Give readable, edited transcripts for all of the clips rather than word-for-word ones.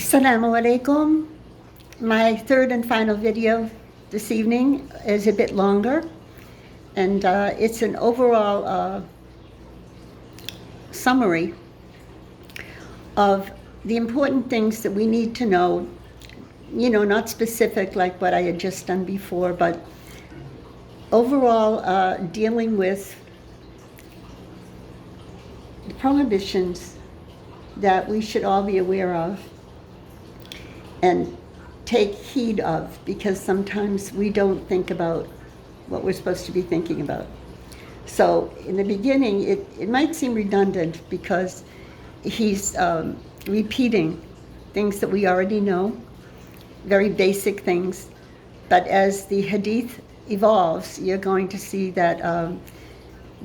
Assalamu alaikum. My third and final video this evening is a bit longer, and it's an overall summary of the important things that we need to know, not specific like what I had just done before, but overall dealing with the prohibitions that we should all be aware of and take heed of, because sometimes we don't think about what we're supposed to be thinking about. So in the beginning, it might seem redundant because he's repeating things that we already know, very basic things. But as the Hadith evolves, you're going to see that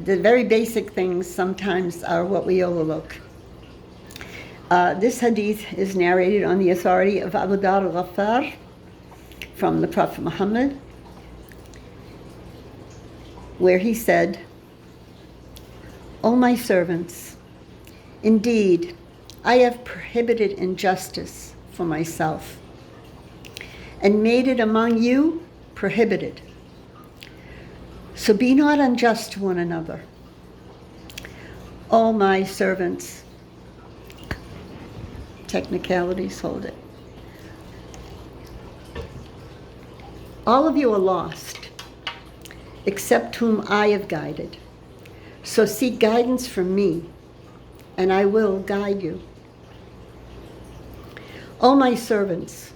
the very basic things sometimes are what we overlook. This hadith is narrated on the authority of Abu Dhar al-Ghaffar from the Prophet Muhammad, where he said, "O my servants, indeed, I have prohibited injustice for myself and made it among you prohibited. So be not unjust to one another. O my servants," technicalities, hold it. "All of you are lost, except whom I have guided. So seek guidance from me, and I will guide you. O my servants,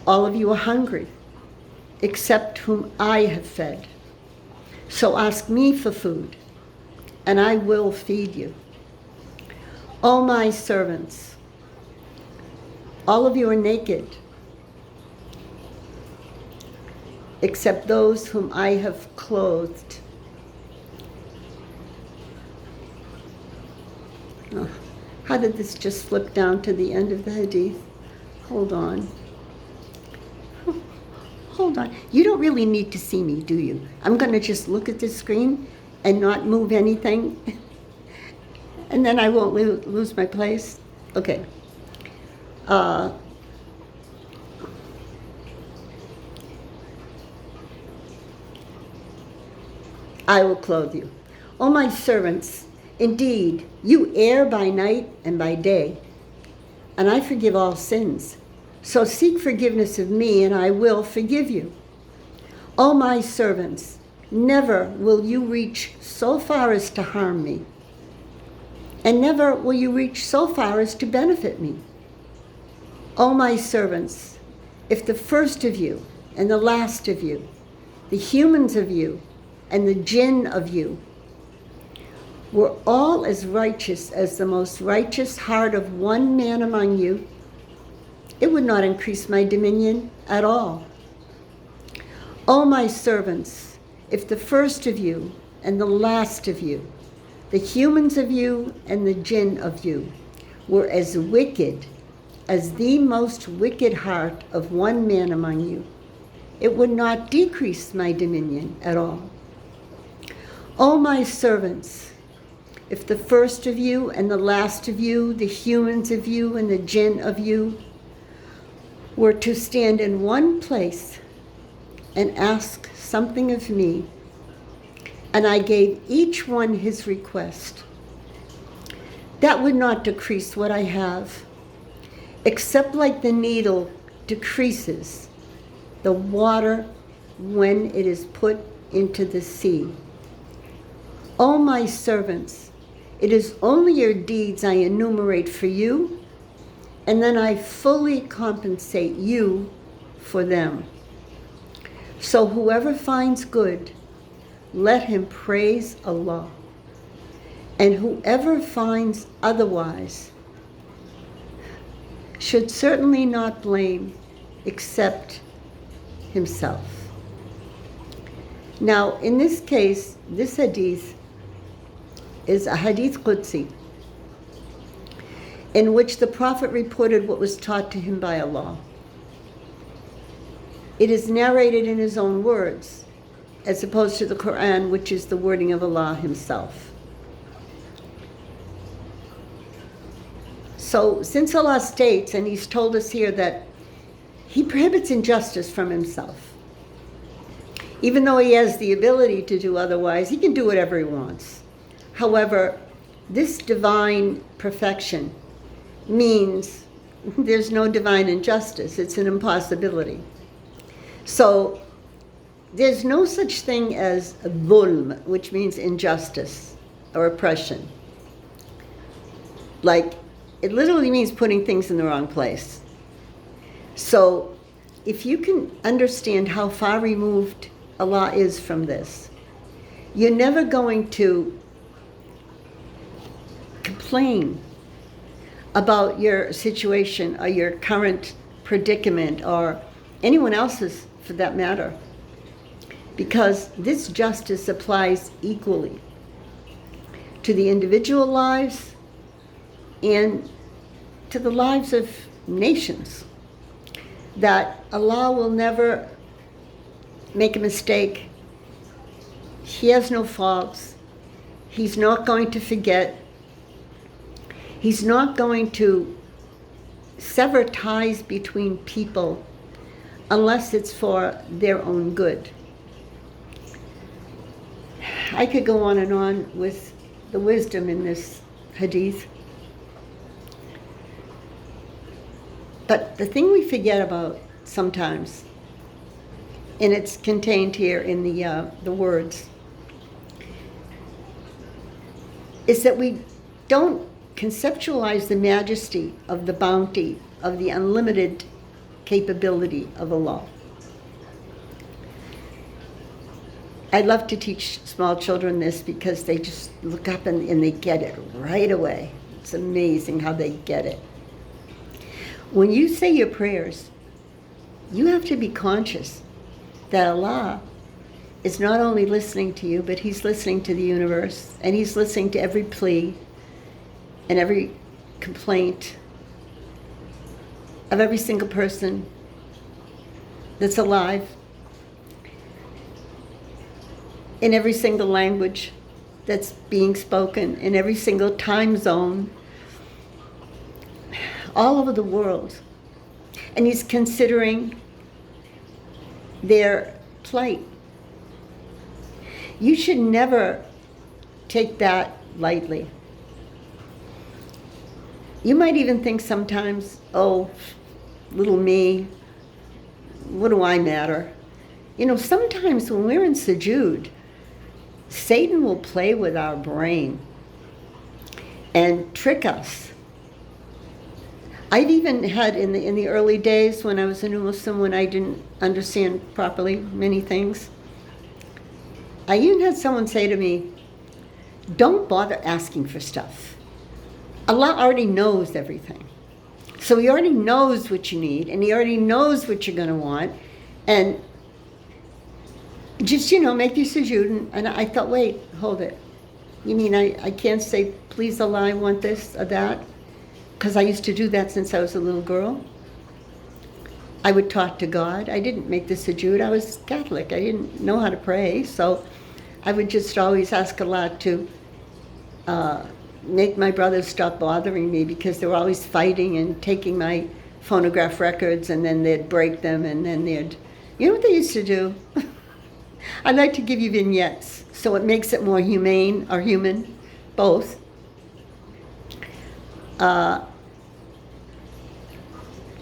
all of you are hungry, except whom I have fed. So ask me for food, and I will feed you. O my servants, all of you are naked, except those whom I have clothed." Oh, how did this just flip down to the end of the hadith? Hold on. Hold on. You don't really need to see me, do you? I'm going to just look at the screen and not move anything, and then I won't lose my place. Okay. I will clothe you. O my servants, indeed, you err by night and by day, and I forgive all sins. So seek forgiveness of me, and I will forgive you. O my servants, never will you reach so far as to harm me, and never will you reach so far as to benefit me. O my servants, if the first of you and the last of you, the humans of you and the jinn of you, were all as righteous as the most righteous heart of one man among you, it would not increase my dominion at all. O my servants, if the first of you and the last of you, the humans of you and the jinn of you, were as wicked as the most wicked heart of one man among you, it would not decrease my dominion at all. O my servants, if the first of you and the last of you, the humans of you and the jinn of you, were to stand in one place and ask something of me, and I gave each one his request, that would not decrease what I have, except like the needle decreases the water when it is put into the sea. O my servants, it is only your deeds I enumerate for you, and then I fully compensate you for them. So whoever finds good, let him praise Allah, and whoever finds otherwise should certainly not blame except himself. Now, in this case, this hadith is a hadith Qudsi, in which the Prophet reported what was taught to him by Allah. It is narrated in his own words, as opposed to the Quran, which is the wording of Allah himself. So since Allah states, and He's told us here that He prohibits injustice from Himself. Even though He has the ability to do otherwise, He can do whatever He wants. However, this divine perfection means there's no divine injustice. It's an impossibility. So there's no such thing as dhulm, which means injustice or oppression. Like, it literally means putting things in the wrong place. So if you can understand how far removed Allah is from this, you're never going to complain about your situation or your current predicament or anyone else's for that matter, because this justice applies equally to the individual lives and to the lives of nations. That Allah will never make a mistake. He has no faults. He's not going to forget. He's not going to sever ties between people unless it's for their own good. I could go on and on with the wisdom in this hadith. But the thing we forget about sometimes, and it's contained here in the words, is that we don't conceptualize the majesty of the bounty, of the unlimited capability of Allah. I love to teach small children this because they just look up and they get it right away. It's amazing how they get it. When you say your prayers, you have to be conscious that Allah is not only listening to you, but He's listening to the universe, and He's listening to every plea and every complaint of every single person that's alive, in every single language that's being spoken, in every single time zone, all over the world. And He's considering their plight. You should never take that lightly. You might even think sometimes, oh, little me, what do I matter? You know, sometimes when we're in sujood, Satan will play with our brain and trick us. I've even had in the early days when I was a new Muslim, when I didn't understand properly many things, I even had someone say to me, don't bother asking for stuff. Allah already knows everything. So He already knows what you need, and He already knows what you're going to want. And just, make your sujood. And I thought, wait, hold it. You mean I can't say, please Allah, I want this or that? Because I used to do that since I was a little girl. I would talk to God. I didn't make the sujood. I was Catholic. I didn't know how to pray. So I would just always ask Allah to make my brothers stop bothering me, because they were always fighting and taking my phonograph records, and then they'd break them, and then they'd... You know what they used to do? I like to give you vignettes, so it makes it more humane, or human, both.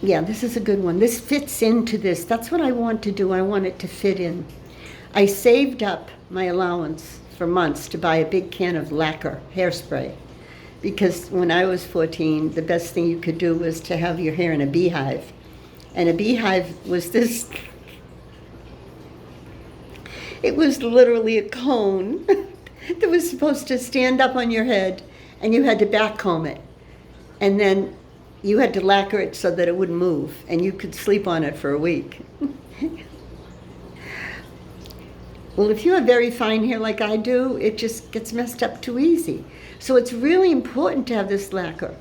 Yeah, this is a good one. This fits into this. That's what I want to do. I want it to fit in. I saved up my allowance for months to buy a big can of lacquer, hairspray, because when I was 14, the best thing you could do was to have your hair in a beehive. And a beehive was this... It was literally a cone that was supposed to stand up on your head, and you had to backcomb it. And then you had to lacquer it so that it wouldn't move, and you could sleep on it for a week. Well, if you have very fine hair like I do, it just gets messed up too easy. So it's really important to have this lacquer.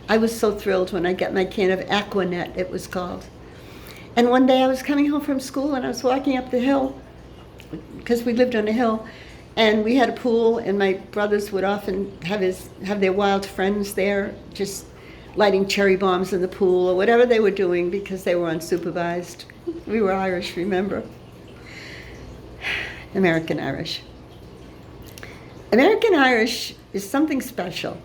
I was so thrilled when I got my can of Aquanet, it was called. And one day I was coming home from school, and I was walking up the hill, because we lived on a hill, and we had a pool, and my brothers would often have their wild friends there, just lighting cherry bombs in the pool or whatever they were doing because they were unsupervised. We were Irish, remember? American Irish. American Irish is something special.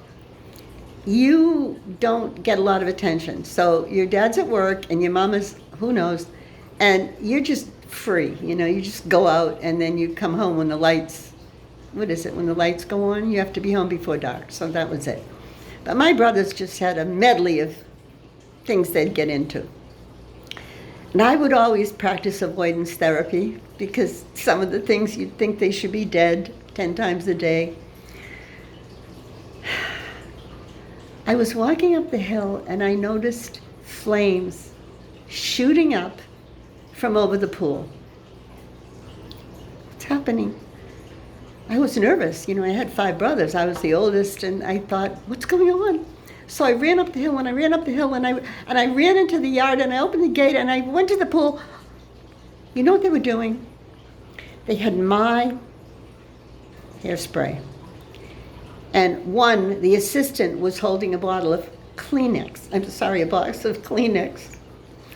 You don't get a lot of attention. So your dad's at work and your mama's, who knows, and you're just free. You know, you just go out and then you come home when the lights, what is it, when the lights go on? You have to be home before dark. So that was it. But my brothers just had a medley of things they'd get into. And I would always practice avoidance therapy because some of the things you'd think they should be dead 10 times a day. I was walking up the hill and I noticed flames shooting up from over the pool. What's happening? I was nervous. You know, I had 5 brothers. I was the oldest, and I thought, what's going on? So I ran up the hill, and I ran up the hill, and I ran into the yard, and I opened the gate, and I went to the pool. You know what they were doing? They had my hairspray. And the assistant was holding a bottle of Kleenex. I'm sorry, a box of Kleenex.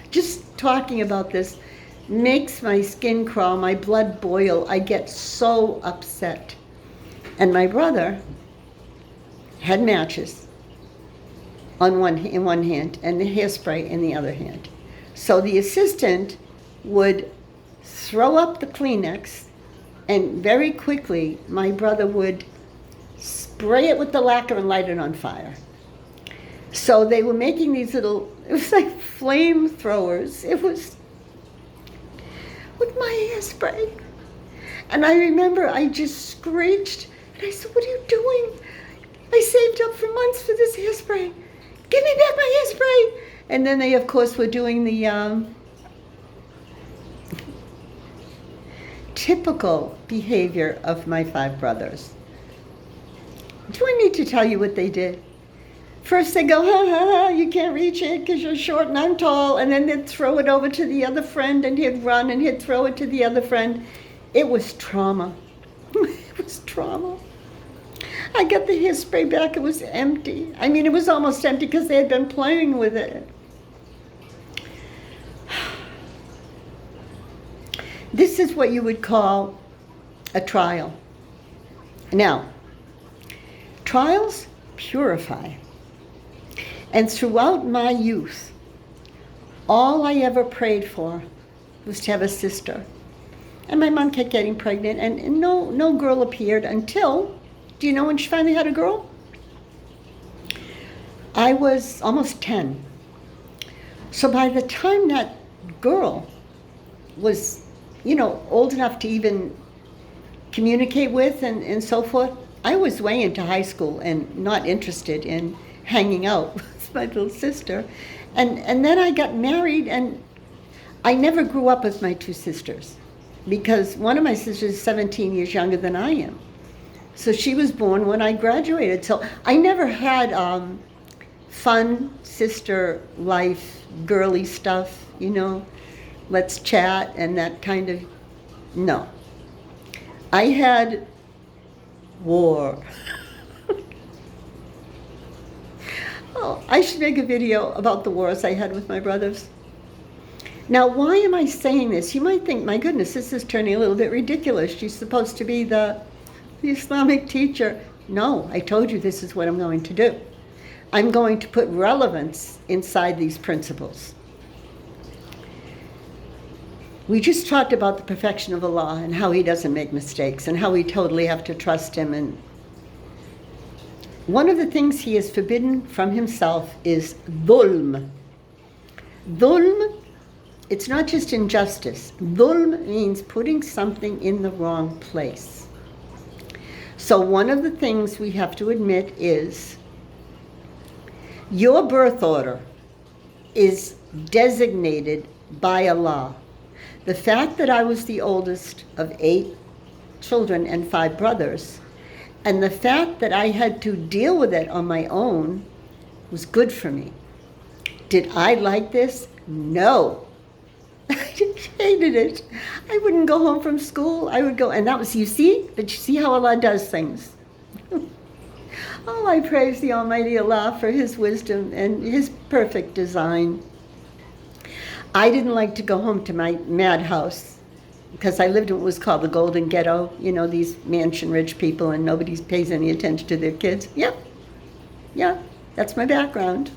Just talking about this makes my skin crawl, my blood boil. I get so upset. And my brother had matches in one hand and the hairspray in the other hand. So the assistant would throw up the Kleenex, and very quickly my brother would spray it with the lacquer and light it on fire. So they were making these little, it was like flamethrowers. It was with my hairspray. And I remember I just screeched, and I said, what are you doing? I saved up for months for this hairspray. Give me back my hairspray. And then they, of course, were doing the typical behavior of my 5 brothers. Do I need to tell you what they did? First they go, ha, ha, ha, you can't reach it because you're short and I'm tall. And then they'd throw it over to the other friend, and he'd run and he'd throw it to the other friend. It was trauma. It was trauma. I got the hairspray back, it was empty. I mean, it was almost empty because they had been playing with it. This is what you would call a trial. Now, trials purify. And throughout my youth, all I ever prayed for was to have a sister. And my mom kept getting pregnant, and no girl appeared until, do you know when she finally had a girl? I was almost 10. So by the time that girl was, old enough to even communicate with and so forth, I was way into high school and not interested in hanging out with my little sister. And then I got married, and I never grew up with my 2 sisters because one of my sisters is 17 years younger than I am. So she was born when I graduated. So I never had fun sister life, girly stuff, let's chat and that kind of, no. I had war. Oh, I should make a video about the wars I had with my brothers. Now, why am I saying this? You might think, my goodness, this is turning a little bit ridiculous. She's supposed to be the Islamic teacher. No, I told you this is what I'm going to do. I'm going to put relevance inside these principles. We just talked about the perfection of Allah and how He doesn't make mistakes and how we totally have to trust Him. And one of the things He has forbidden from Himself is dhulm. Dhulm, it's not just injustice. Dhulm means putting something in the wrong place. So one of the things we have to admit is your birth order is designated by Allah. The fact that I was the oldest of 8 children and 5 brothers, and the fact that I had to deal with it on my own was good for me. Did I like this? No. I hated it. I wouldn't go home from school. I would go, and that was, but you see how Allah does things. Oh, I praise the Almighty Allah for His wisdom and His perfect design. I didn't like to go home to my madhouse because I lived in what was called the Golden Ghetto. You know, these mansion-rich people and nobody pays any attention to their kids. Yep, yeah, that's my background.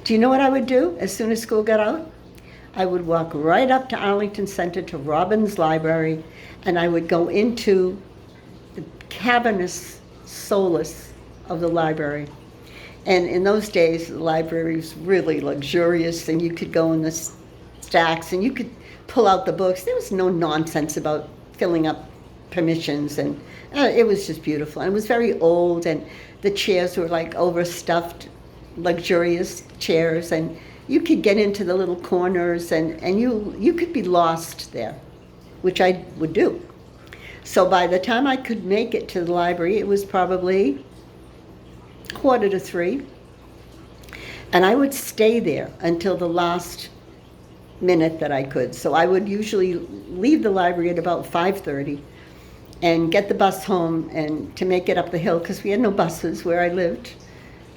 Do you know what I would do as soon as school got out? I would walk right up to Arlington Center to Robbins Library, and I would go into the cavernous solace of the library. And in those days, the library was really luxurious, and you could go in the stacks, and you could pull out the books. There was no nonsense about filling up permissions, and it was just beautiful. And it was very old, and the chairs were like overstuffed, luxurious chairs, and you could get into the little corners, and you could be lost there, which I would do. So by the time I could make it to the library, it was probably 2:45, and I would stay there until the last minute that I could. So I would usually leave the library at about 5:30 and get the bus home and to make it up the hill, because we had no buses where I lived.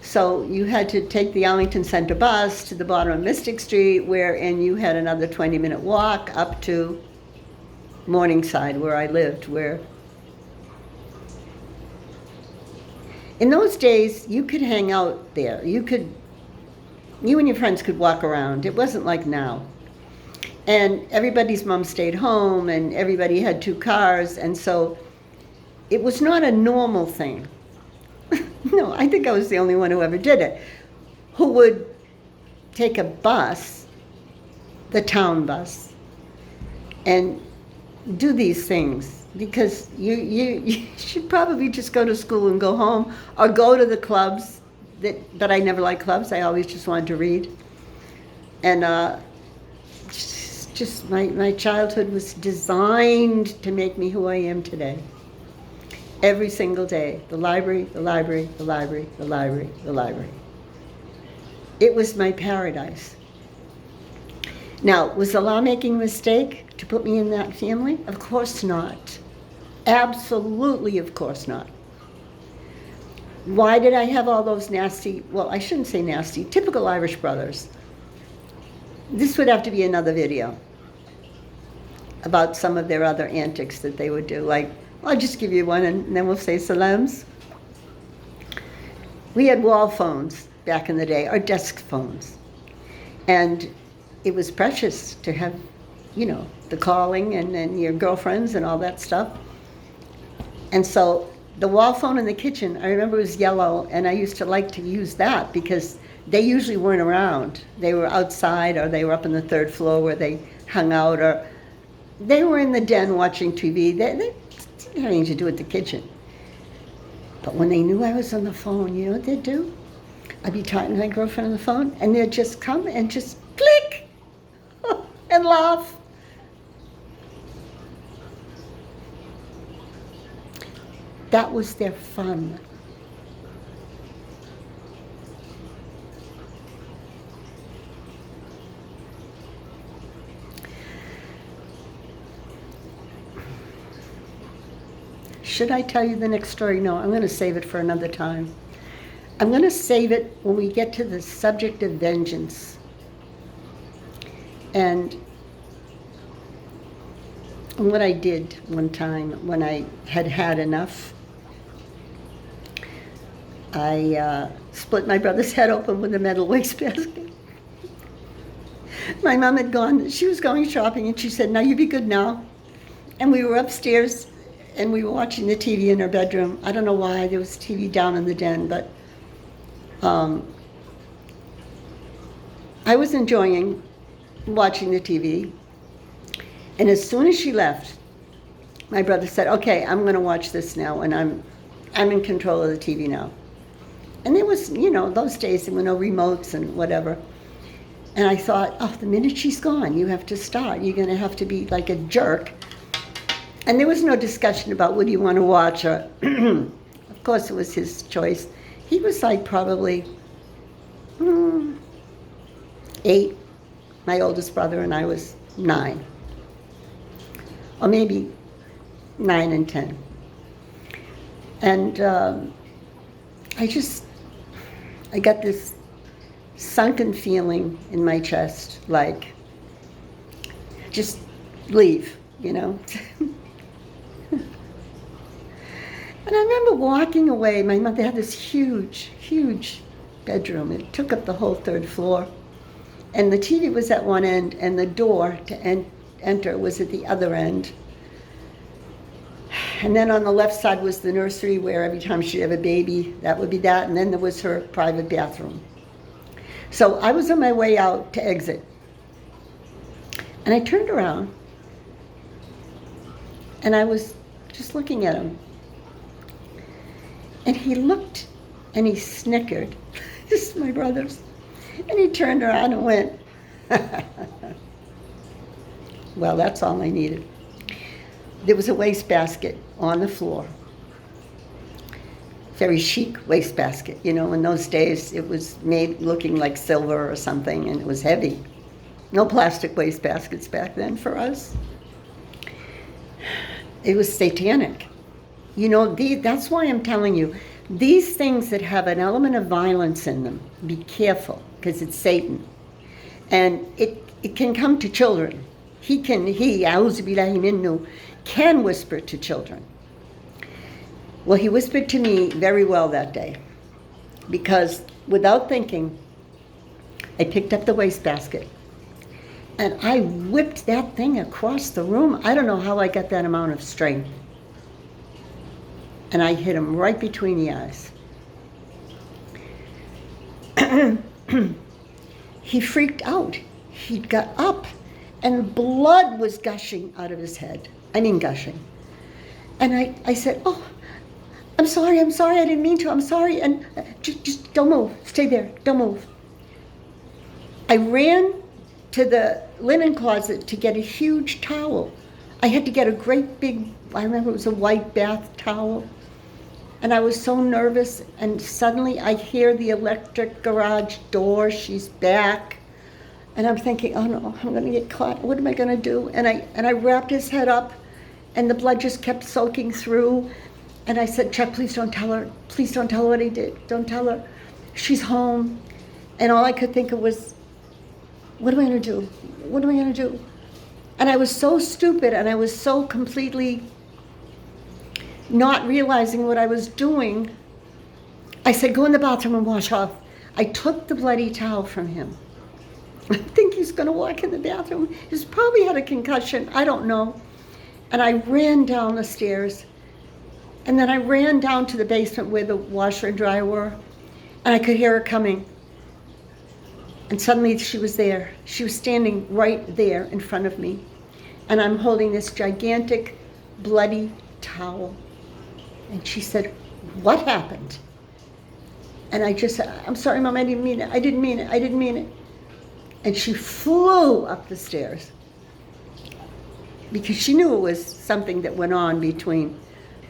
So you had to take the Arlington Center bus to the bottom of Mystic Street, and you had another 20-minute walk up to Morningside, where I lived, where in those days you could hang out there. You and your friends could walk around. It wasn't like now. And everybody's mom stayed home, and everybody had 2 cars, and so it was not a normal thing. No, I think I was the only one who ever did it, who would take a bus, the town bus, and do these things, because you should probably just go to school and go home, or go to the clubs, but I never liked clubs. I always just wanted to read. And just my childhood was designed to make me who I am today. Every single day, the library, the library, the library, the library, the library. It was my paradise. Now, was Allah making a mistake to put me in that family? Of course not. Absolutely, of course not. Why did I have all those nasty, well, I shouldn't say nasty, typical Irish brothers? This would have to be another video about some of their other antics that they would do. Like, I'll just give you one and then we'll say salams. We had wall phones back in the day, or desk phones. And it was precious to have, the calling and your girlfriends and all that stuff. And so the wall phone in the kitchen, I remember it was yellow, and I used to like to use that because they usually weren't around. They were outside, or they were up on the 3rd floor where they hung out, or they were in the den watching TV. They didn't have anything to do with the kitchen. But when they knew I was on the phone, you know what they'd do? I'd be talking to my girlfriend on the phone, and they'd just come and just click and laugh. That was their fun. Should I tell you the next story? No, I'm going to save it for another time. I'm going to save it when we get to the subject of vengeance. And what I did one time when I had had enough, I split my brother's head open with a metal wastebasket. My mom had gone, she was going shopping, and she said, "Now you be good now." And we were upstairs, and we were watching the TV in our bedroom. I don't know why, there was TV down in the den, but I was enjoying watching the TV. And as soon as she left, my brother said, "Okay, I'm going to watch this now, and I'm in control of the TV now." And there was, those days there were no remotes and whatever. And I thought, oh, the minute she's gone, you have to start. You're going to have to be like a jerk. And there was no discussion about what do you want to watch. Or of course, it was his choice. He was like probably 8. My oldest brother and I was 9. Or maybe 9 and 10. And I got this sunken feeling in my chest, like, just leave, you know. And I remember walking away. My mother had this huge, huge bedroom. It took up the whole third floor. And the TV was at one end, and the door to enter was at the other end. And then on the left side was the nursery, where every time she'd have a baby, that would be that. And then there was her private bathroom. So I was on my way out to exit. And I turned around, and I was just looking at him. And he looked, and he snickered. This is my brother's. And he turned around and went, well, that's all I needed. There was a wastebasket on the floor. Very chic wastebasket. You know, in those days, it was made looking like silver or something, and it was heavy. No plastic wastebaskets back then for us. It was satanic. You know, that's why I'm telling you, these things that have an element of violence in them, be careful, because it's Satan. And it can come to children. He, a'udhu billahi minnu, can whisper to children. Well, he whispered to me very well that day, because without thinking, I picked up the wastebasket, and I whipped that thing across the room. I don't know how I got that amount of strength. And I hit him right between the eyes. He freaked out. He got up, and blood was gushing out of his head. I mean gushing. And I said, oh, I'm sorry, I didn't mean to, I'm sorry. And just don't move, stay there, don't move. I ran to the linen closet to get a huge towel. I had to get a great big, I remember it was a white bath towel. And I was so nervous, and suddenly I hear the electric garage door, she's back. And I'm thinking, oh no, I'm gonna get caught, what am I gonna do? And I wrapped his head up, and the blood just kept soaking through. And I said, Chuck, please don't tell her what I did, don't tell her. She's home. And all I could think of was, what am I gonna do? What am I gonna do? And I was so stupid, and I was so completely not realizing what I was doing. I said, go in the bathroom and wash off. I took the bloody towel from him. I think he's gonna walk in the bathroom. He's probably had a concussion, I don't know. And I ran down the stairs, and then I ran down to the basement where the washer and dryer were, and I could hear her coming. And suddenly she was there. She was standing right there in front of me. And I'm holding this gigantic, bloody towel. And she said, what happened? And I just said, I'm sorry, Mom, I didn't mean it. I didn't mean it. And she flew up the stairs, because she knew it was something that went on between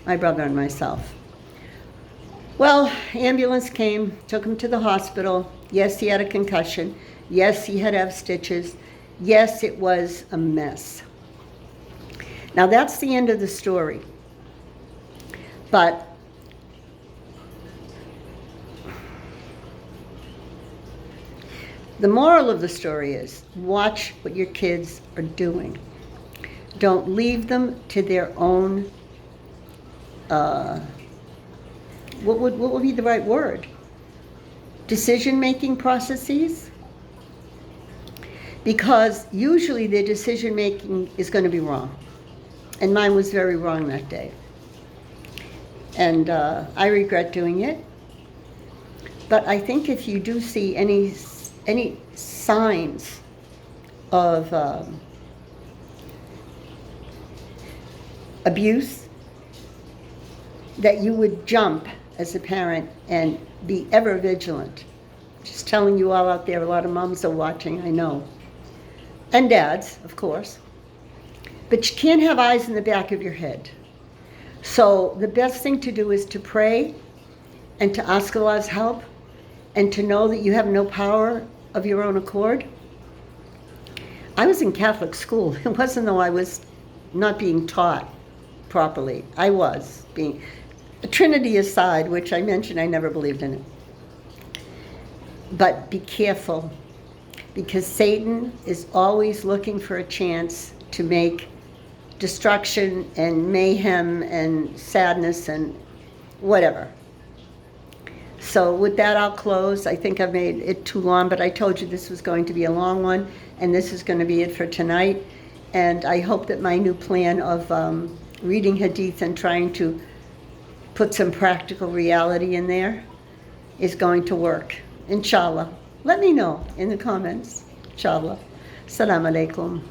my brother and myself. Well, ambulance came, took him to the hospital. Yes, he had a concussion. Yes, he had to have stitches. Yes, it was a mess. Now that's the end of the story. But the moral of the story is, watch what your kids are doing. Don't leave them to their own, what would be the right word? Decision-making processes? Because usually their decision-making is going to be wrong. And mine was very wrong that day. And I regret doing it. But I think if you do see any signs of abuse, that you would jump as a parent and be ever vigilant. Just telling you all out there, a lot of moms are watching, I know. And dads, of course. But you can't have eyes in the back of your head. So the best thing to do is to pray and to ask Allah's help and to know that you have no power of your own accord. I was in Catholic school. It wasn't though I was not being taught properly. I was being. Trinity aside, which I mentioned, I never believed in it. But be careful, because Satan is always looking for a chance to make destruction and mayhem and sadness and whatever. So with that, I'll close. I think I've made it too long, but I told you this was going to be a long one, and this is going to be it for tonight. And I hope that my new plan of reading Hadeeth and trying to put some practical reality in there is going to work. Inshallah. Let me know in the comments. Inshallah. Assalamu alaikum.